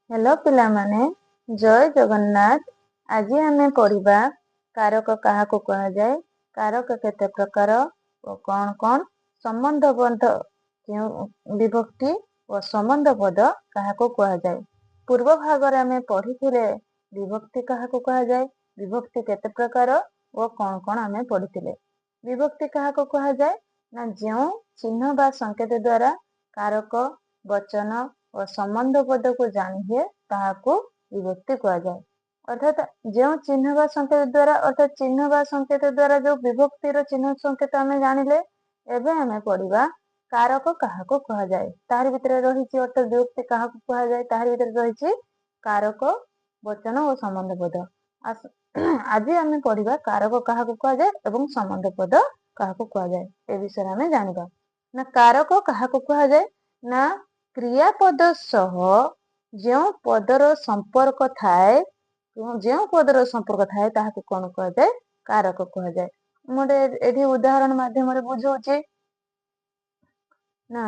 Hello पिलामाने जय जगन्नाथ। आज आमे पढ़िबा कारक काहाको कहा जाए, कारक केते प्रकार और कौन कौन संबंधबद्ध विभक्ति और संबंध पद काहाको कहा जाए। पूर्व भाग रे आमे पढ़िथिले विभक्ति काहाको कहा जाए, विभक्ति केते प्रकार और कौन कौन आमे पढ़िथिले। विभक्ति काहाको कहा जाए ना जो चिन्ह बा संकेत द्वारा कारक वचन और संबंध पद को जानी है ताहाको विभक्ति कहा जाए। अर्थात जो चिन्ह बा संकेत द्वारा अर्थात चिन्ह बा संकेत द्वारा जो विभक्ति रो चिन्ह संकेत आमे जानिले एबे आमे पढ़िबा कारक काहाको कहा जाए। ताहार भितर रहिछि अर्थात विभक्ति काहाको कहा जाए, ताहार भितर रहिछि कारक वचन और संबंध पद। आज आमे पढ़िबा कारक काहाको कहा जाए एवं संबंध पद काहाको कहा जाए ए विषय आमे जानिबा। ना कारक काहाको कहा जाए ना क्रियापद सह जो पदर संपर्क थाए जो पदर संपर्क थाए ताहाको कोन कहा जाए कारक कहा जाए। मोटे एठी उदाहरण माध्यम रे बुझौछि ना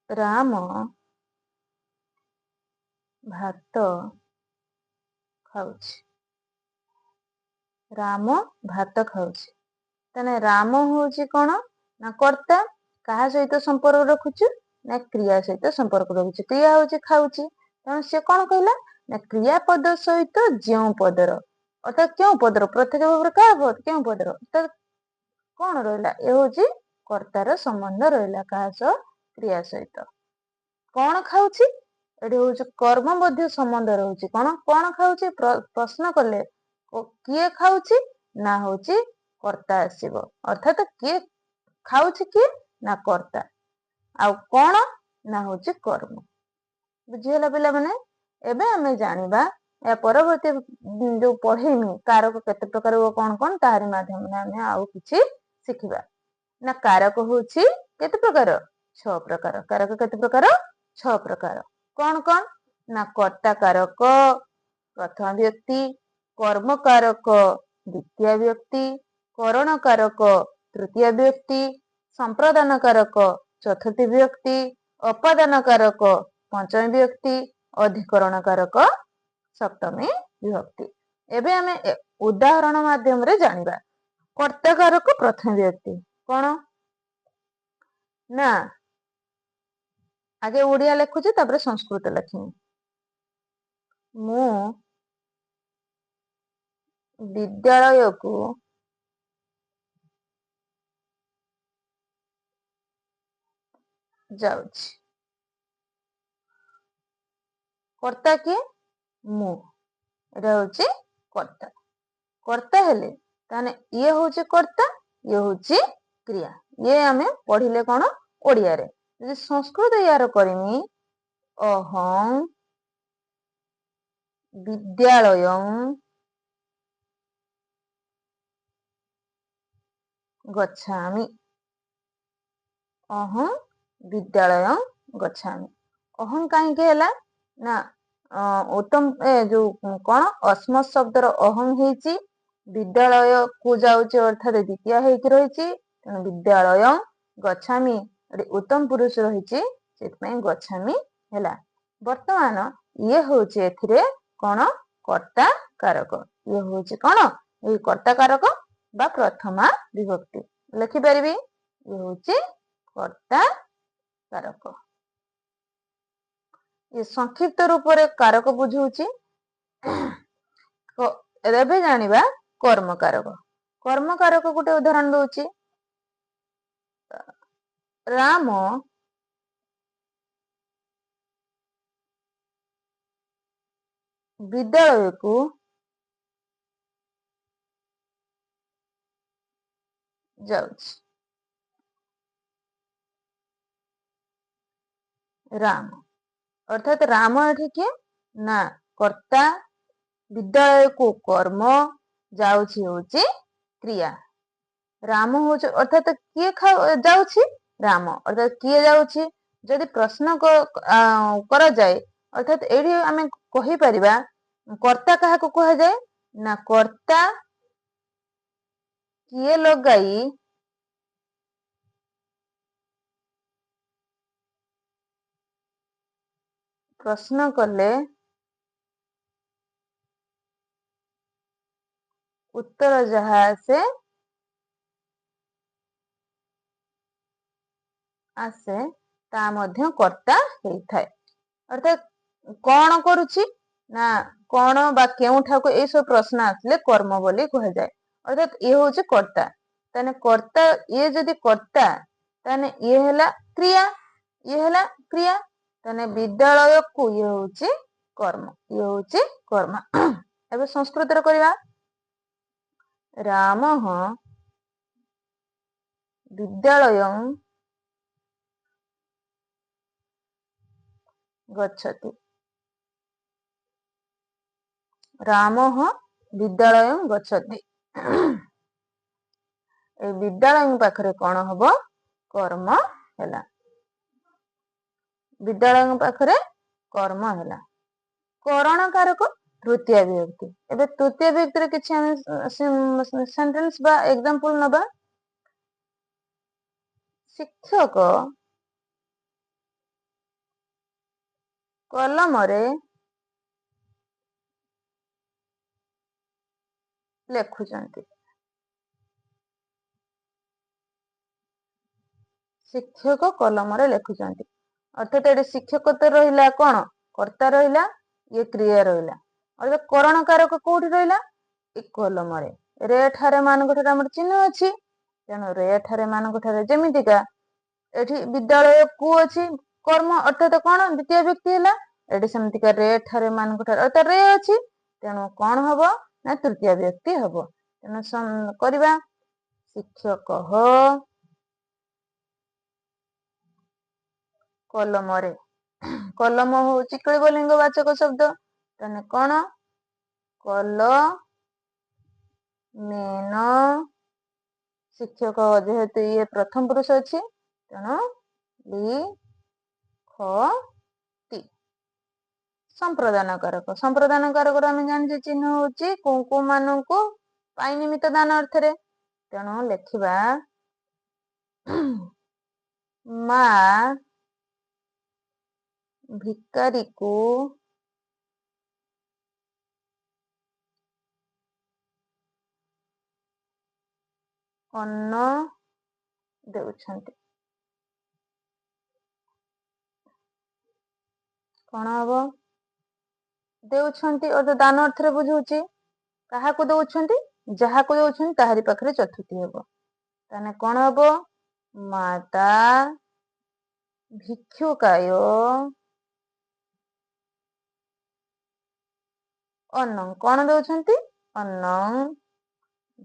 राम भात खाଉଛି। राम भात खाଉଛି तने राम होଉଛି कोन ना कर्ता, काहा सहित संपर्क रखुछु ना क्रिया सहित संपर्क रखुछु। क्रिया होଉଛି खाଉଛି तने से कोन कहला ना क्रियापद सहित ज्यों पदर अर्थात क्यों पदर प्रत्येक भाବରେ का क्यों पदर तो कोन रहला ए होଉଛି कर्तार संबंध रहला काहा सह क्रिया सहित। कोन खाଉଛି एठी होଉଛି कर्म मध्य संबंध रहउछि। कोन खाଉଛି प्रश्न कले किए खाଉଛି ना होଉଛି कर्ता आसीबो अर्थात किए खाଉଛି किए ना कर्ता आउ कोन ना होଉଛି कर्म। बुझिहला पिला माने एबे हमें जानिबा या परवर्ती जो पढ़ेमी कारक केते प्रकार ओ कोन कोन ताहारी माध्यम ने हमें आउ किछि सिखिबा। ना कारक होଉଛି केते प्रकार 6 प्रकार। कारक केते प्रकार 6 प्रकार। कोन कोन ना कर्ता कारक प्रथम व्यक्ति, कर्म कारक द्वितीय व्यक्ति, करण कारक तृतीय व्यक्ति, संप्रदान कारक चतुर्थी व्यक्ति, अपादान कारक पंचमी व्यक्ति, अधिकरण कारक सप्तमी विभक्ति। एबे हमें उदाहरण माध्यम रे जानिबा। कर्ता कारक प्रथम व्यक्ति कोन ना आगे ओडिया लिखुछि तापर संस्कृत लिखिमि। मु विद्यालय को जाउछि। कर्ता के मु एटा होछि कर्ता। कर्ता हेले ताने ये होछि कर्ता ये होछि क्रिया। ये हमें पढ़िले कोन ओडिया रे। जे संस्कृत यार करिमि अहं विद्यालयं गच्छामि। अहं विद्यालयं गच्छामि। अहं काहे के हला ना उत्तम जो कोन अस्मत् शब्दर अहं हेछि विद्यालय को जाउछि अर्थात द्वितीय हेकि रहिछि तेणु विद्यालयं गच्छामि उत्तम पुरुष रहिछि सेतपय गच्छामि हला। वर्तमान ये होछि एथिरे कोन कर्ता कारक। ये होछि कोन ए कर्ता कारक बा प्रथमा विभक्ति लिखि परिबी। ये होछि कर्ता कारक। ये संक्षिप्त रूप रे कारक बुझौछि। एबे जानिबा कर्म कारक। कर्म कारक गुटे उदाहरण दउछि। राम विद्यालय को जाउछि। राम अर्थात राम एठी के ना कर्ता, विद्यालय को कर्म, जाउछि होछि क्रिया। राम होछि अर्थात किए जाउछि राम अर्थात किए जाउछि। यदि प्रश्न करा जाए अर्थात एठी हमें कहि परिबा कर्ता काहाको कहा जाए ना कर्ता किए लगाई ପ୍ରଶ୍ନ କଲେ ଉତ୍ତର ଯାହା ଆସେ ତା ମଧ୍ୟ କର୍ତ୍ତା ହେଇଥାଏ। ଅର୍ଥାତ କଣ କରୁଛି ନା କଣ ବା କେଉଁଠାକୁ ଏଇସବୁ ପ୍ରଶ୍ନ ଆସିଲେ କର୍ମ ବୋଲି କୁହାଯାଏ। ଅର୍ଥାତ ଇଏ ହଉଛି କର୍ତ୍ତା। ତାହେଲେ କର୍ତ୍ତା ଇଏ ଯଦି କର୍ତ୍ତା ତାହେଲେ ଇଏ ହେଲା କ୍ରିୟା, ଇଏ ହେଲା କ୍ରିୟା। ତାହେଲେ ବିଦ୍ୟାଳୟକୁ ଇଏ ହଉଛି କର୍ମ, ଇଏ ହଉଛି କର୍ମ। ଏବେ ସଂସ୍କୃତରେ କରିବା। ରାମଃ ବିଦ୍ୟାଳୟଂ ଗଚ୍ଛତି। ରାମଃ ବିଦ୍ୟାଳୟଂ ଗଚ୍ଛତି। ଏଇ ବିଦ୍ୟାଳୟ ପାଖରେ କଣ ହବ? କର୍ମ ହେଲା। ବିଦ୍ୟାଳୟ ପାଖରେ କର୍ମ ହେଲା। କରଣ କାରକ ତୃତୀୟ ବିଭକ୍ତି। ଏବେ ତୃତୀୟ ବିଭକ୍ତିରେ କିଛି ଆମେ ସେଣ୍ଟେନ୍ସ ବା ଏକ୍ସାମ୍ପଲ ନବା। ଶିକ୍ଷକ କଲମରେ ଲେଖୁଛନ୍ତି। ଶିକ୍ଷକ କଲମରେ ଲେଖୁଛନ୍ତି। ଅର୍ଥାତ ଏଠି ଶିକ୍ଷକ ତ ରହିଲା କଣ? କର୍ତ୍ତା ରହିଲା, ଇଏ କ୍ରିୟା ରହିଲା। ଅର୍ଥାତ କରଣ କାରକ କୋଉଠି ରହିଲା? ଏ କଲମରେ। ରେ ଠାରେ ମାନଙ୍କ ଠାରେ ଆମର ଚିହ୍ନ ଅଛି। ତେଣୁ ରେ ଠାରେ ମାନଙ୍କ ଠାରେ ଯେମିତିକା ଏଠି ବିଦ୍ୟାଳୟ କୁ ଅଛି କର୍ମ ଅର୍ଥାତ କଣ ଦ୍ଵିତୀୟ ବ୍ୟକ୍ତି ହେଲା। ଏଠି ସେମିତିକା ରେ ଠାରେ ମାନଙ୍କ ଠାରେ ଅର୍ଥାତ ରେ ଅଛି। ତେଣୁ କଣ ହବ ନା ତୃତୀୟ ବ୍ୟକ୍ତି ହବ। ତେଣୁ କରିବା ଶିକ୍ଷକଃ କଲମରେ। କଲମ ହଉଛି କ୍ଳିବ ବାଚକ ଶବ୍ଦ। ତାହେଲେ କଣ? କଲମେନ। ଶିକ୍ଷକ ଯେହେତୁ ଇଏ ପ୍ରଥମ ପୁରୁଷ ଅଛି ତେଣୁ ଲିଖତି। ସମ୍ପ୍ରଦାନ କାରକ। ସମ୍ପ୍ରଦାନ କାରକର ଆମେ ଜାଣିଛେ ଚିହ୍ନ ହଉଛି କୋଉ କୋଉ ମାନଙ୍କୁ ପାଇଁ ନିମିତ୍ତ ଦାନ ଅର୍ଥରେ। ତେଣୁ ଲେଖିବା ମା ଭିକାରୀକୁ ଅନ୍ନ ଦେଉଛନ୍ତି। କଣ ହବ? ଦେଉଛନ୍ତି ଅର୍ଥାତ ଦାନ ଅର୍ଥରେ ବୁଝଉଛି। କାହାକୁ ଦଉଛନ୍ତି? ଯାହାକୁ ଦଉଛନ୍ତି ତାହାରି ପାଖରେ ଚତୁର୍ଥୀ ହବ। ତାହେଲେ କଣ ହବ? ମାତା ଭିକ୍ଷୁକାୟ ଅନ୍ନଂ। କଣ ଦଉଛନ୍ତି? ଅନ୍ନଂ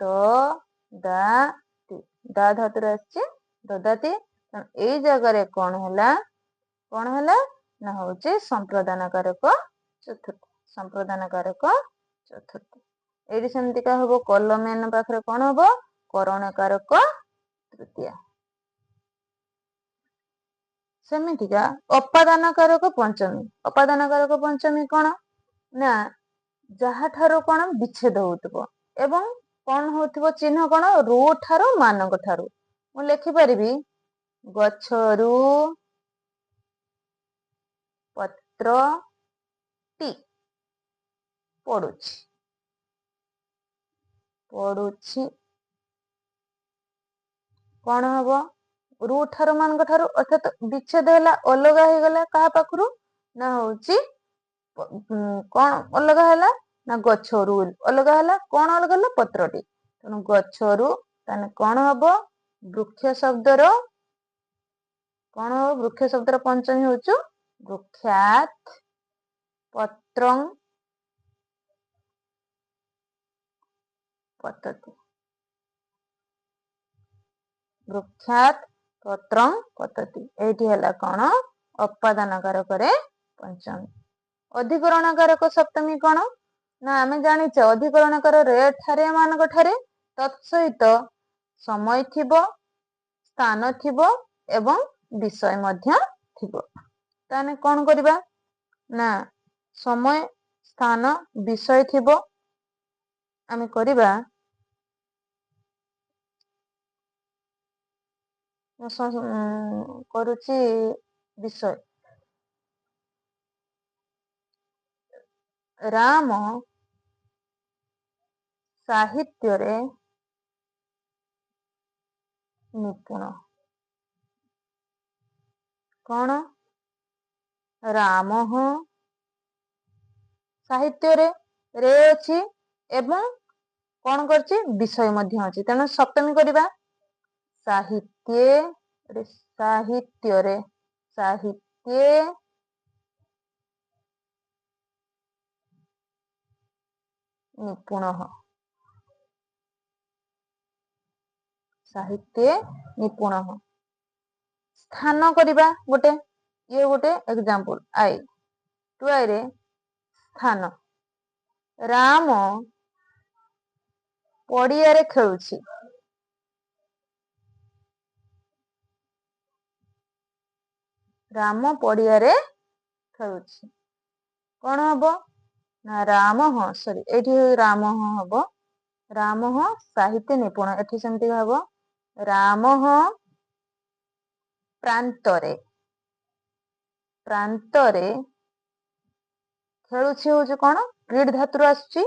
ଦଦାତି। ଦା ଧାତୁରେ ଆସିଛି ଦଦାତି। ଏଇ ଜାଗାରେ କଣ ହେଲା? କଣ ହେଲା? ନା ହଉଛି ସମ୍ପ୍ରଦାନ କାରକ ଚତୁର୍ଥୀ। ସମ୍ପ୍ରଦାନ କାରକ ଚତୁର୍ଥୀ। ଏଇଠି ସେମିତିକା ହବ କଲମେନ ପାଖରେ କଣ ହବ? କରଣ କାରକ ତୃତୀୟା। ସେମିତିକା ଅପାଦାନ କାରକ ପଞ୍ଚମୀ। ଅପାଦାନ କାରକ ପଞ୍ଚମୀ କଣ? ନା ଯାହାଠାରୁ କଣ ବିଚ୍ଛେଦ ହଉଥିବ ଏବଂ କଣ ହଉଥିବ ଚିହ୍ନ କଣ? ରୁ ଠାରୁ ମାନଙ୍କ ଠାରୁ। ମୁଁ ଲେଖିପାରିବି ଗଛରୁ ପତ୍ରଟି ପଡୁଛି। ପଡୁଛି କଣ ହବ? ରୁ ଠାରୁ ମାନଙ୍କ ଠାରୁ ଅର୍ଥାତ ବିଚ୍ଛେଦ ହେଲା, ଅଲଗା ହେଇଗଲା କାହା ପାଖରୁ? ନା ହଉଛି କଣ ଅଲଗା ହେଲା? ନା ଗଛରୁ ଅଲଗା ହେଲା। କଣ ଅଲଗା ହେଲା? ପତ୍ରଟି। ତେଣୁ ଗଛରୁ ତାହେଲେ କଣ ହବ? ବୃକ୍ଷ ଶବ୍ଦର କଣ ହବ? ବୃକ୍ଷ ଶବ୍ଦର ପଞ୍ଚମୀ ହଉଛୁ ବୃକ୍ଷାତ୍। ପତ୍ରଂ ପତତି। ବୃକ୍ଷାତ୍ ପତ୍ରଂ ପତତି। ଏଇଠି ହେଲା କଣ? ଅପାଦାନ କାରକରେ ପଞ୍ଚମୀ। ଅଧିକରଣ କାରକ ସପ୍ତମୀ କଣ? ନା ଆମେ ଜାଣିଛେ ଅଧିକରଣ କାର ରେ ଠାରେ ମାନଙ୍କ ଠାରେ ତତ୍ ସହିତ ସମୟ ଥିବ, ସ୍ଥାନ ଥିବ ଏବଂ ବିଷୟ ମଧ୍ୟ ଥିବ। ତାହେଲେ କଣ କରିବା? ନା ସମୟ, ସ୍ଥାନ, ବିଷୟ ଥିବ। ଆମେ କରିବା କରୁଛି ବିଷୟ। ରାମ ସାହିତ୍ୟରେ ନିପୁଣ। କଣ? ରାମ ସାହିତ୍ୟରେ ରେ ଅଛି ଏବଂ କଣ କରିଛି ବିଷୟ ମଧ୍ୟ ଅଛି, ତେଣୁ ସପ୍ତମୀ କରିବା। ସାହିତ୍ୟରେ ନିପୁଣ। ସାହିତ୍ୟ ନିପୁଣ। ସ୍ଥାନ କରିବା ଗୋଟେ, ଇଏ ଗୋଟେ ଏକ୍ସାମ୍ପଲ। ରେ ସ୍ଥାନ। ରାମ ପଡ଼ିଆରେ ଖେଳୁଛି। ରାମ ପଡ଼ିଆରେ ଖେଳୁଛି। କଣ ହବ ନା ଏଇଠି ରାମ ହବ। ରାମ ସାହିତ୍ୟ ନିପୁଣ। ଏଠି ସେମିତି ହବ ରାମ ପ୍ରାନ୍ତରେ ଖେଳୁଛି ହଉଛି କଣ କ୍ରୀଡ ଧାତୁରୁ ଆସୁଛି।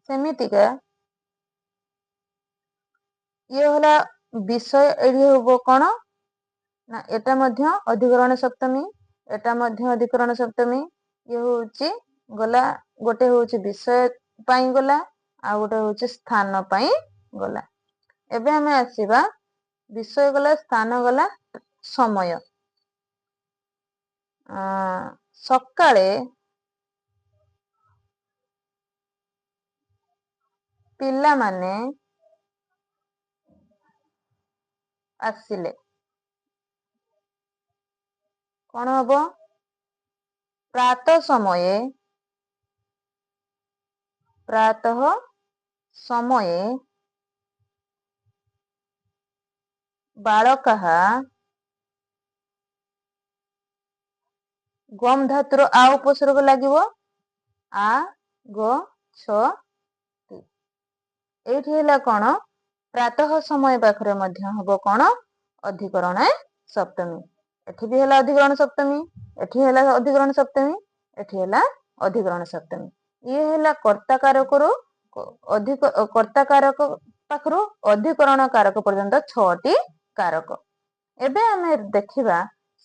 ସେମିତିକା ଇଏ ହେଲା ବିଷୟ। ଏଠି ହବ କଣ ନା ଏଟା ମଧ୍ୟ ଅଧିକରଣ ସପ୍ତମୀ, ଏଟା ମଧ୍ୟ ଅଧିକରଣ ସପ୍ତମୀ। ଇଏ ହଉଛି ଗଲା, ଗୋଟେ ହଉଛି ବିଷୟ ପାଇଁ ଗଲା, ଆଉ ଗୋଟେ ହଉଛି ସ୍ଥାନ ପାଇଁ ଗଲା। ଏବେ ଆମେ ଆସିବା, ବିଷୟ ଗଲା, ସ୍ଥାନ ଗଲା, ସମୟ। ସକାଳେ ପିଲାମାନେ ଆସିଲେ। କଣ ହବ ପ୍ରାତଃ ସମୟେ ବାଳକାଃ ଗମ୍ ଧାତୁର ଆ ଉପସର୍ଗ ଲାଗିବ ତି। ଏଇଠି ହେଲା କଣ ପ୍ରାତଃ ସମୟ ପାଖରେ ମଧ୍ୟ ହବ କଣ ଅଧିକରଣ ସପ୍ତମୀ। ଏଠି ବି ହେଲା ଅଧିକରଣ ସପ୍ତମୀ, ଏଠି ହେଲା ଅଧିକରଣ ସପ୍ତମୀ, ଏଠି ହେଲା ଅଧିକରଣ ସପ୍ତମୀ। ଇଏ ହେଲା କର୍ତ୍ତା କାରକରୁ କର୍ତ୍ତା କାରକ ପାଖରୁ ଅଧିକରଣ କାରକ ପର୍ଯ୍ୟନ୍ତ 6ଟି କାରକ। ଏବେ ଆମେ ଦେଖିବା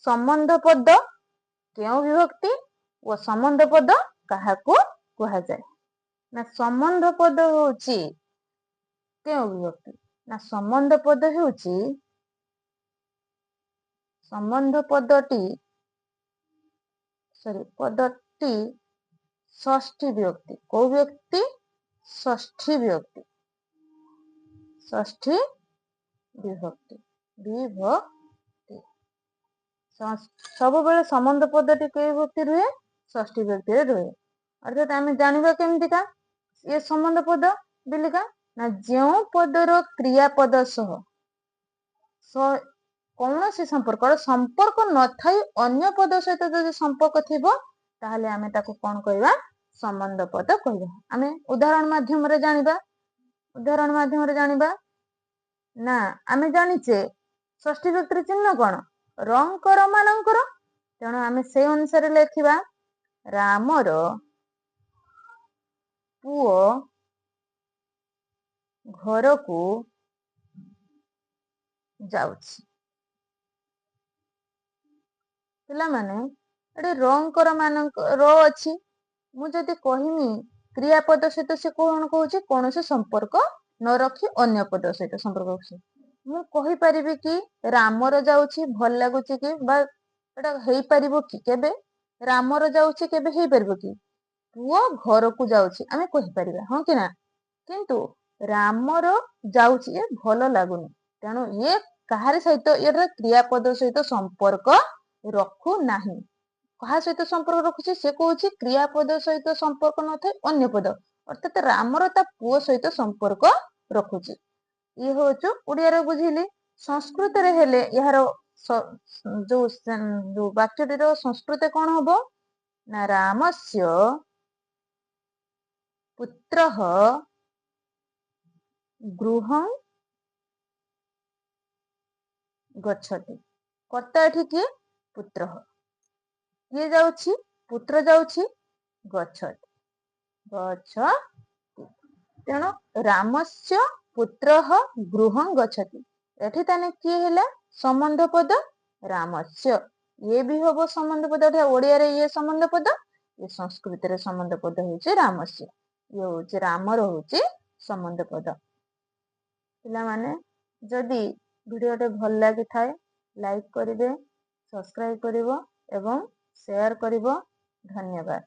ସମ୍ବନ୍ଧ ପଦ କେଉଁ ବିଭକ୍ତି ଓ ସମ୍ବନ୍ଧ ପଦ କାହାକୁ କୁହାଯାଏ। ନା ସମ୍ବନ୍ଧ ପଦ ହଉଛି କେଉଁ ବିଭକ୍ତି? ନା ସମ୍ବନ୍ଧ ପଦଟି ଷଷ୍ଠୀ ବିଭକ୍ତି। କୋଉ ବିଭକ୍ତି? ଷଷ୍ଠୀ ବିଭକ୍ତି। ସବୁବେଳେ ସମ୍ବନ୍ଧ ପଦଟି କେଉଁ ବିଭକ୍ତି ରୁହେ? ଷଷ୍ଠୀ ବିଭକ୍ତିରେ ରୁହେ। ଅର୍ଥାତ ଆମେ ଜାଣିବା କେମିତିକା ଇଏ ସମ୍ବନ୍ଧ ପଦ ବିଲିକା, ନା ଯେଉଁ ପଦର କ୍ରିୟାପଦ ସହ କୌଣସି ସମ୍ପର୍କ ନଥାଇ ଅନ୍ୟ ପଦ ସହିତ ଯଦି ସମ୍ପର୍କ ଥିବ, ତାହେଲେ ଆମେ ତାକୁ କଣ କହିବା? ସମ୍ବନ୍ଧ ପଦ କହିବା। ଆମେ ଉଦାହରଣ ମାଧ୍ୟମରେ ଜାଣିବା। ନା ଆମେ ଜାଣିଛେ ଷଷ୍ଠୀ ବିଭକ୍ତିର ଚିହ୍ନ କଣ? ରଙ୍କର ମାନଙ୍କର। ତେଣୁ ଆମେ ସେଇ ଅନୁସାରେ ଲେଖିବା ରାମର ପୁଅ ଘରକୁ ଯାଉଛି। ପିଲାମାନେ ଏଠି ରଙ୍କର ର ଅଛି। ମୁଁ ଯଦି କହିମି କ୍ରିୟାପଦ ସହିତ, ସେ କଣ କହୁଛି? କୌଣସି ସମ୍ପର୍କ ନ ରଖି ଅନ୍ୟ ପଦ ସହିତ ସମ୍ପର୍କ ରଖୁଛି। ମୁଁ କହିପାରିବି କି ରାମର ଯାଉଛି, ଭଲ ଲାଗୁଛି କି? ବା ଏଟା ହେଇପାରିବ କି? କେବେ ରାମର ଯାଉଛି କେବେ ହେଇପାରିବ କି? ପୁଅ ଘରକୁ ଯାଉଛି ଆମେ କହିପାରିବା, ହଁ କି ନା? କିନ୍ତୁ ରାମର ଯାଉଛି ଏ ଭଲ ଲାଗୁନି, ତେଣୁ ଇଏ କାହାରି ସହିତ, ଇଏର କ୍ରିୟାପଦ ସହିତ ସମ୍ପର୍କ ରଖୁ ନାହିଁ। କାହା ସହିତ ସମ୍ପର୍କ ରଖୁଛି? ସେ କହୁଛି କ୍ରିୟାପଦ ସହିତ ସମ୍ପର୍କ ନଥାଏ ଅନ୍ୟ ପଦ, ଅର୍ଥାତ ରାମର ତା ପୁଅ ସହିତ ସମ୍ପର୍କ ରଖୁଛି। ଇଏ ହଉଛି ଓଡିଆରେ ବୁଝିଲି। ସଂସ୍କୃତରେ ହେଲେ ଏହାର ଯୋଉ ବାକ୍ୟଟିର ସଂସ୍କୃତ କଣ ହବ? ନା ରାମସ୍ୟ ପୁତ୍ରଃ ଗୃହଂ ଗଚ୍ଛତି। କର୍ତ୍ତା ଏଠି କିଏ? ପୁତ୍ର। କିଏ ଯାଉଛି? ପୁତ୍ର ଯାଉଛି ଗଛ। ଗଛ। ତେଣୁ ରାମସ୍ୟ ପୁତ୍ର ଗୃହଂ ଗଛତି। ଏଠି ତାନେ କିଏ ହେଲା ସମ୍ବନ୍ଧ ପଦ? ରାମସ୍ୟ। ଇଏ ବି ହବ ସମ୍ବନ୍ଧ ପଦ। ଓଡିଆରେ ଇଏ ସମ୍ବନ୍ଧ ପଦ, ଏ ସଂସ୍କୃତରେ ସମ୍ବନ୍ଧ ପଦ ହଉଛି ରାମସ୍ୟ। ଇଏ ହଉଛି ରାମର ହଉଛି ସମ୍ବନ୍ଧ ପଦ। ପିଲାମାନେ, ଯଦି ଭିଡ଼ିଓଟି ଭଲ ଲାଗିଥାଏ ଲାଇକ୍ କରିବେ, ସବସ୍କ୍ରାଇବ୍ କରିବ ଏବଂ ସେୟାର କରିବ। ଧନ୍ୟବାଦ।